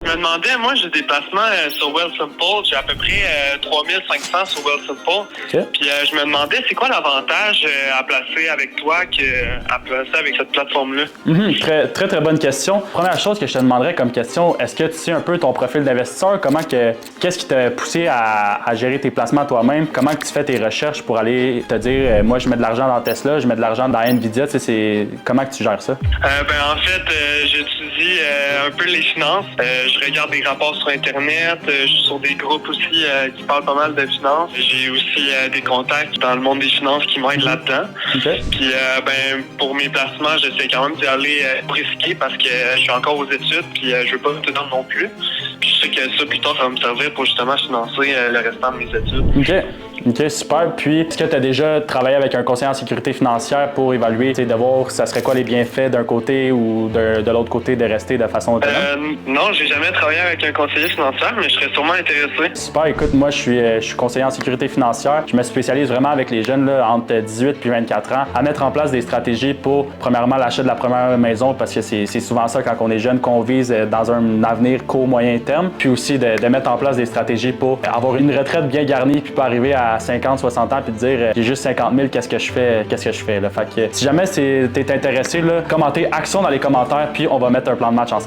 Je me demandais, moi, j'ai des placements sur Wealthsimple. J'ai à peu près 3500 sur Wealthsimple. Okay. Puis je me demandais, c'est quoi l'avantage à placer avec toi qu'à placer avec cette plateforme-là? Très bonne question. Première chose que je te demanderais comme question, est-ce que tu sais un peu ton profil d'investisseur? Qu'est-ce qui t'a poussé à gérer tes placements toi-même? Comment tu fais tes recherches pour aller te dire, moi, je mets de l'argent dans Tesla, je mets de l'argent dans Nvidia, tu sais, comment que tu gères ça? En fait, j'étudie un peu les finances. Je regarde des rapports sur Internet. Je suis sur des groupes aussi qui parlent pas mal de finances. J'ai aussi des contacts dans le monde des finances qui m'aident là-dedans. Okay. Puis, pour mes placements, j'essaie quand même d'y aller risqué parce que je suis encore aux études puis je veux pas tout dans non plus. Puis je sais que ça, plus tard, ça va me servir pour justement financer le restant de mes études. OK, super. Puis, est-ce que tu as déjà travaillé avec un conseiller en sécurité financière pour évaluer, de voir ça serait quoi les bienfaits d'un côté ou de l'autre côté de rester de façon autonome? Non, j'ai jamais travaillé avec un conseiller financier, mais je serais sûrement intéressé. Super. Écoute, moi, je suis conseiller en sécurité financière. Je me spécialise vraiment avec les jeunes là, entre 18 et 24 ans à mettre en place des stratégies pour, premièrement, l'achat de la première maison parce que c'est souvent ça quand on est jeune qu'on vise dans un avenir court, moyen terme. Puis aussi de mettre en place des stratégies pour avoir une retraite bien garnie puis pas arriver à 50, 60 ans puis te dire j'ai juste 50 000, qu'est-ce que je fais là. Fait que si jamais t'es intéressé, là, commentez action dans les commentaires puis on va mettre un plan de match ensemble.